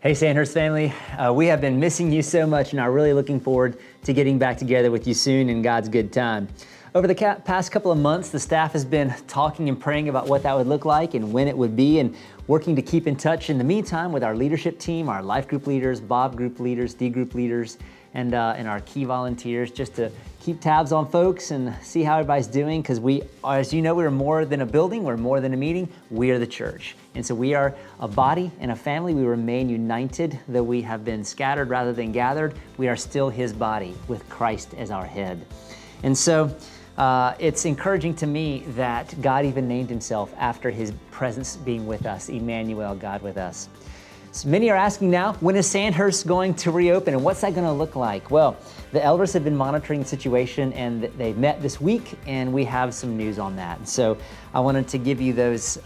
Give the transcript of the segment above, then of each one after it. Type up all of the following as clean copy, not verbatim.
Hey Sandhurst family, we have been missing you so much and are really looking forward to getting back together with you soon in God's good time. Over the past couple of months, the staff has been talking and praying about what that would look like and when it would be, and working to keep in touch in the meantime with our leadership team, our life group leaders, Bob group leaders, D group leaders, and our key volunteers, just to keep tabs on folks and see how everybody's doing, because we, as you know, we're more than a building, we're more than a meeting, we are the church. And so we are a body and a family. We remain united, though we have been scattered rather than gathered. We are still His body with Christ as our head. And so it's encouraging to me that God even named Himself after His presence being with us, Emmanuel, God with us. So many are asking now, when is Sandhurst going to reopen and what's that going to look like? Well, the elders have been monitoring the situation and they met this week, and we have some news on that. And so I wanted to give you those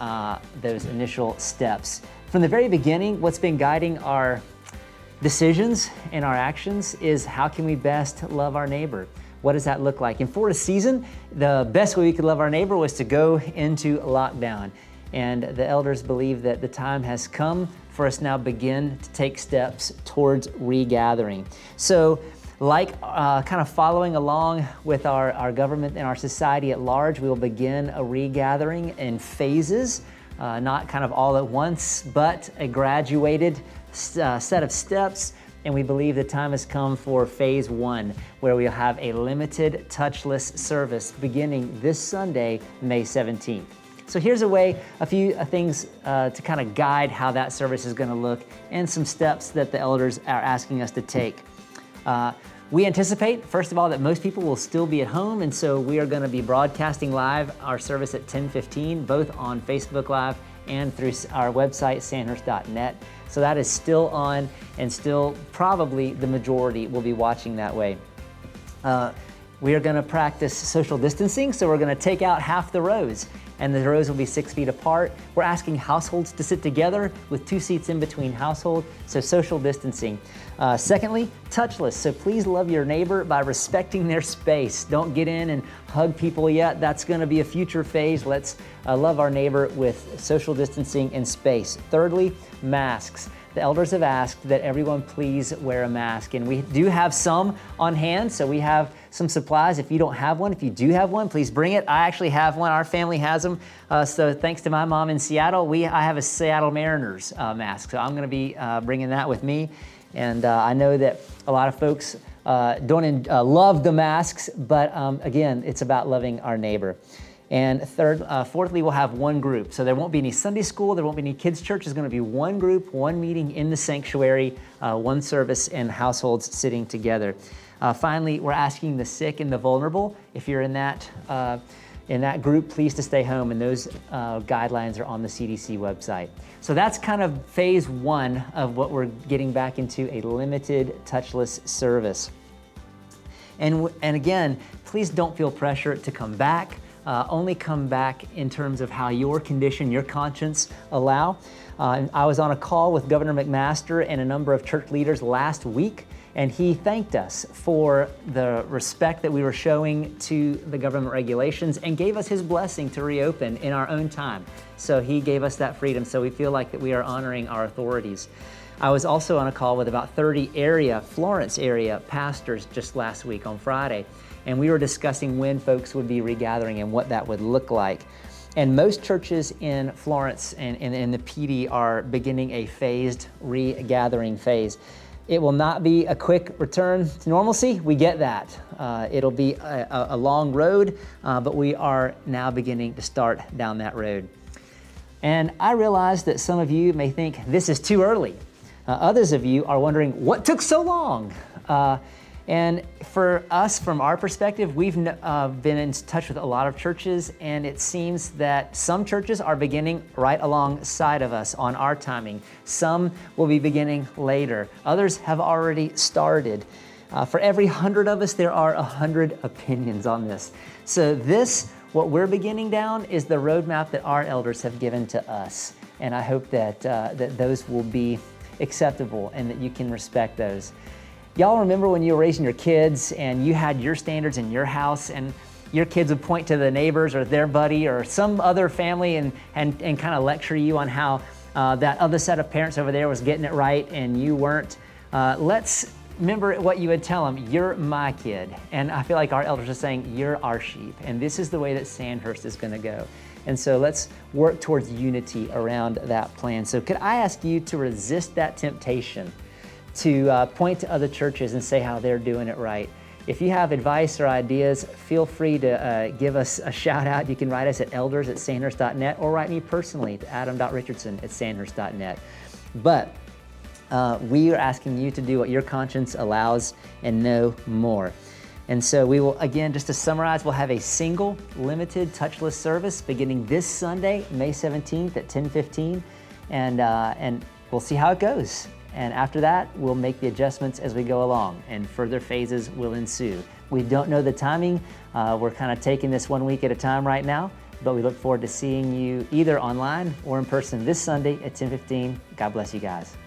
initial steps. From the very beginning, what's been guiding our decisions and our actions is how can we best love our neighbor? What does that look like? And for a season, the best way we could love our neighbor was to go into lockdown. And the elders believe that the time has come for us now begin to take steps towards regathering. So like kind of following along with our government and our society at large, we will begin a regathering in phases, not kind of all at once, but a graduated set of steps. And we believe the time has come for phase one, where we'll have a limited touchless service beginning this Sunday, May 17th. So here's a few things to kind of guide how that service is going to look, and some steps that the elders are asking us to take. We anticipate, first of all, that most people will still be at home, and so we are going to be broadcasting live our service at 10:15, both on Facebook Live and through our website, sandhurst.net. So that is still on, and still probably the majority will be watching that way. We are going to practice social distancing, so we're going to take out half the rows, and the rows will be 6 feet apart. We're asking households to sit together with 2 seats in between household, so social distancing. Secondly, touchless, so please love your neighbor by respecting their space. Don't get in and hug people yet. That's going to be a future phase. Let's love our neighbor with social distancing and space. Thirdly, masks. The elders have asked that everyone please wear a mask, and we do have some on hand, so we have some supplies. If you don't have one, if you do have one, please bring it. I actually have one. Our family has them. So thanks to my mom in Seattle, I have a Seattle Mariners mask, so I'm going to be bringing that with me. And I know that a lot of folks don't love the masks, but again, it's about loving our neighbor. And fourthly, we'll have one group. So there won't be any Sunday school, there won't be any kids' church. There's going to be one group, one meeting in the sanctuary, one service, and households sitting together. Finally, we're asking the sick and the vulnerable, if you're in that group, please to stay home. And those guidelines are on the CDC website. So that's kind of phase one of what we're getting back into, a limited touchless service. And again, please don't feel pressure to come back. Only come back in terms of how your condition, your conscience allow. I was on a call with Governor McMaster and a number of church leaders last week, and he thanked us for the respect that we were showing to the government regulations and gave us his blessing to reopen in our own time. So he gave us that freedom, so we feel like that we are honoring our authorities. I was also on a call with about 30 Florence area pastors just last week on Friday, and we were discussing when folks would be regathering and what that would look like. And most churches in Florence and in the PD are beginning a phased regathering phase. It will not be a quick return to normalcy. We get that. It'll be a long road, but we are now beginning to start down that road. And I realize that some of you may think this is too early. Others of you are wondering, what took so long? And for us, from our perspective, we've been in touch with a lot of churches, and it seems that some churches are beginning right alongside of us on our timing. Some will be beginning later. Others have already started. For every 100 of us, there are 100 opinions on this. So what we're beginning down is the roadmap that our elders have given to us. And I hope that those will be acceptable and that you can respect those. Y'all remember when you were raising your kids and you had your standards in your house, and your kids would point to the neighbors or their buddy or some other family and kind of lecture you on how that other set of parents over there was getting it right and you weren't, let's remember what you would tell them. You're my kid. And I feel like our elders are saying, you're our sheep. And this is the way that Sandhurst is going to go. And so let's work towards unity around that plan. So could I ask you to resist that temptation to point to other churches and say how they're doing it right? If you have advice or ideas, feel free to give us a shout out. You can write us at elders@sandhurst.net or write me personally to Adam.Richardson@sandhurst.net. But we are asking you to do what your conscience allows and no more. And so we will, again, just to summarize, we'll have a single limited touchless service beginning this Sunday, May 17th at 10:15, and we'll see how it goes. And after that, we'll make the adjustments as we go along, and further phases will ensue. We don't know the timing. We're kind of taking this 1 week at a time right now, but we look forward to seeing you either online or in person this Sunday at 10:15. God bless you guys.